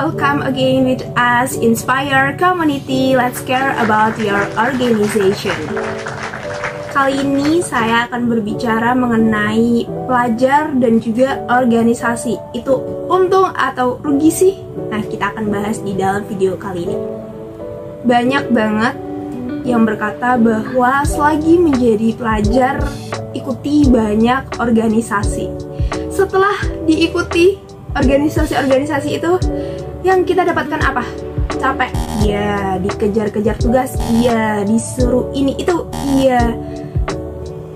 welcome again with us Inspire Community. Let's care about your organization. Kali ini saya akan berbicara mengenai pelajar dan juga organisasi. Itu untung atau rugi sih? Nah, kita akan bahas di dalam video kali ini. Banyak banget yang berkata bahwa selagi menjadi pelajar, ikuti banyak organisasi. Setelah diikuti organisasi-organisasi itu, yang kita dapatkan apa? Capek, iya. Dikejar-kejar tugas, iya. Disuruh ini itu, iya.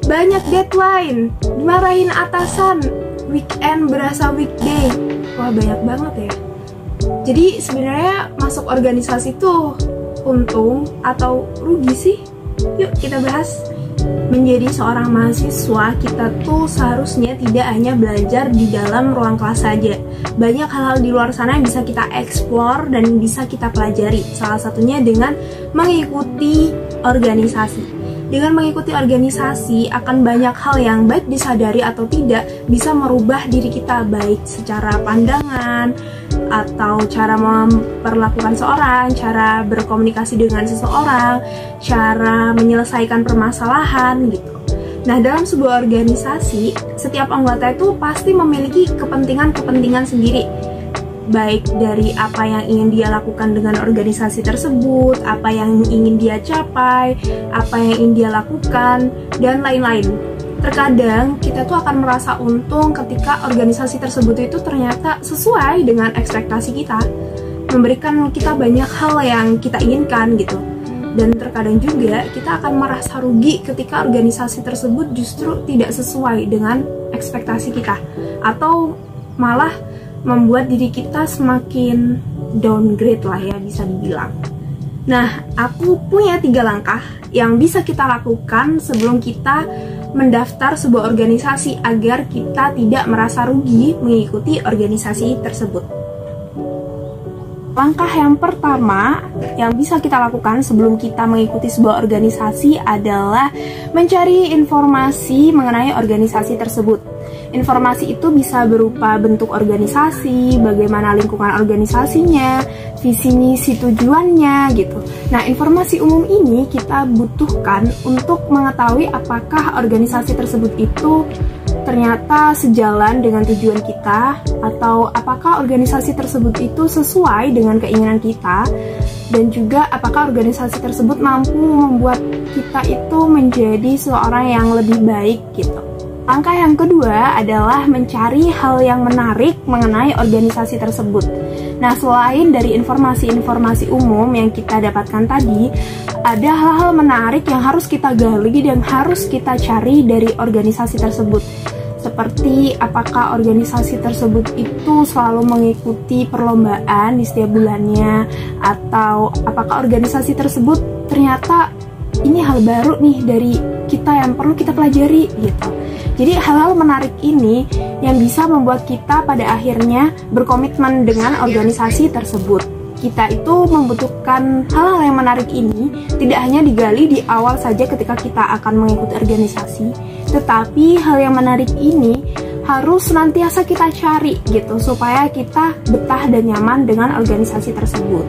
Banyak deadline, dimarahin atasan, weekend berasa weekday. Wah, banyak banget ya. Jadi sebenarnya masuk organisasi tuh untung atau rugi sih? Yuk kita bahas. Menjadi seorang mahasiswa, kita tuh seharusnya tidak hanya belajar di dalam ruang kelas saja. Banyak hal-hal di luar sana yang bisa kita explore dan bisa kita pelajari. Salah satunya dengan mengikuti organisasi. Dengan mengikuti organisasi akan banyak hal yang baik disadari atau tidak bisa merubah diri kita, baik secara pandangan atau cara memperlakukan seorang, cara berkomunikasi dengan seseorang, cara menyelesaikan permasalahan gitu. Nah, dalam sebuah organisasi, setiap anggota itu pasti memiliki kepentingan-kepentingan sendiri, baik dari apa yang ingin dia lakukan dengan organisasi tersebut, apa yang ingin dia capai, apa yang ingin dia lakukan, dan lain-lain. Terkadang kita tuh akan merasa untung ketika organisasi tersebut itu ternyata sesuai dengan ekspektasi kita, memberikan kita banyak hal yang kita inginkan gitu. Dan terkadang juga kita akan merasa rugi ketika organisasi tersebut justru tidak sesuai dengan ekspektasi kita, atau malah membuat diri kita semakin downgrade lah ya, bisa dibilang. Nah, aku punya 3 langkah yang bisa kita lakukan sebelum kita mendaftar sebuah organisasi agar kita tidak merasa rugi mengikuti organisasi tersebut. Langkah yang pertama yang bisa kita lakukan sebelum kita mengikuti sebuah organisasi adalah mencari informasi mengenai organisasi tersebut. Informasi itu bisa berupa bentuk organisasi, bagaimana lingkungan organisasinya, visi misi tujuannya gitu. Nah, informasi umum ini kita butuhkan untuk mengetahui apakah organisasi tersebut itu ternyata sejalan dengan tujuan kita, atau apakah organisasi tersebut itu sesuai dengan keinginan kita, dan juga apakah organisasi tersebut mampu membuat kita itu menjadi seorang yang lebih baik gitu. Langkah yang kedua adalah mencari hal yang menarik mengenai organisasi tersebut. Nah, selain dari informasi-informasi umum yang kita dapatkan tadi, ada hal-hal menarik yang harus kita gali dan harus kita cari dari organisasi tersebut. Seperti apakah organisasi tersebut itu selalu mengikuti perlombaan di setiap bulannya, atau apakah organisasi tersebut ternyata ini hal baru nih dari kita yang perlu kita pelajari gitu. Jadi hal-hal menarik ini yang bisa membuat kita pada akhirnya berkomitmen dengan organisasi tersebut. Kita itu membutuhkan hal-hal yang menarik ini tidak hanya digali di awal saja ketika kita akan mengikuti organisasi, tetapi hal yang menarik ini harus senantiasa kita cari gitu, supaya kita betah dan nyaman dengan organisasi tersebut,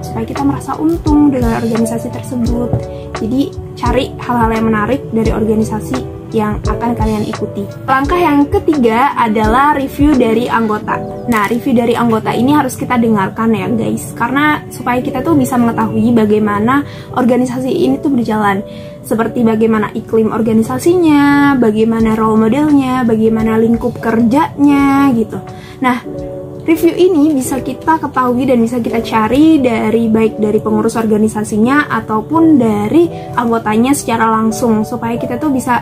supaya kita merasa untung dengan organisasi tersebut. Jadi cari hal-hal yang menarik dari organisasi yang akan kalian ikuti. Langkah yang ketiga adalah review dari anggota. Nah, review dari anggota ini harus kita dengarkan ya guys, karena supaya kita tuh bisa mengetahui bagaimana organisasi ini tuh berjalan, seperti bagaimana iklim organisasinya, bagaimana role modelnya, bagaimana lingkup kerjanya gitu. Nah, review ini bisa kita ketahui dan bisa kita cari dari baik dari pengurus organisasinya ataupun dari anggotanya secara langsung, supaya kita tuh bisa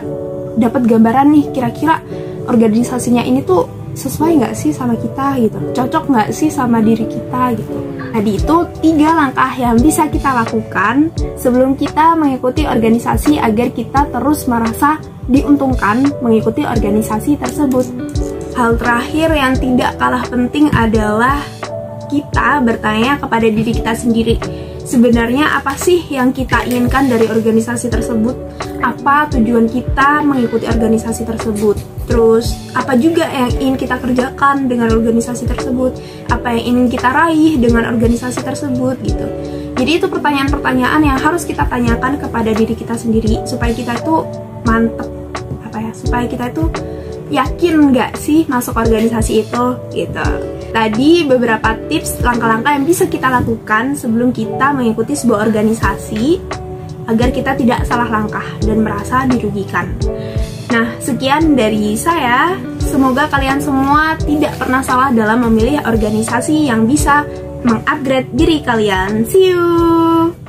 dapat gambaran nih, kira-kira organisasinya ini tuh sesuai nggak sih sama kita gitu, cocok nggak sih sama diri kita gitu. Tadi itu 3 langkah yang bisa kita lakukan sebelum kita mengikuti organisasi agar kita terus merasa diuntungkan mengikuti organisasi tersebut. Hal terakhir yang tidak kalah penting adalah kita bertanya kepada diri kita sendiri. sebenarnya apa sih yang kita inginkan dari organisasi tersebut, apa tujuan kita mengikuti organisasi tersebut, terus apa juga yang ingin kita kerjakan dengan organisasi tersebut, apa yang ingin kita raih dengan organisasi tersebut gitu. Jadi itu pertanyaan-pertanyaan yang harus kita tanyakan kepada diri kita sendiri supaya kita itu mantep, supaya kita itu yakin nggak sih masuk organisasi itu gitu. Tadi beberapa tips langkah-langkah yang bisa kita lakukan sebelum kita mengikuti sebuah organisasi agar kita tidak salah langkah dan merasa dirugikan. Nah, sekian dari saya. Semoga kalian semua tidak pernah salah dalam memilih organisasi yang bisa mengupgrade diri kalian. See you!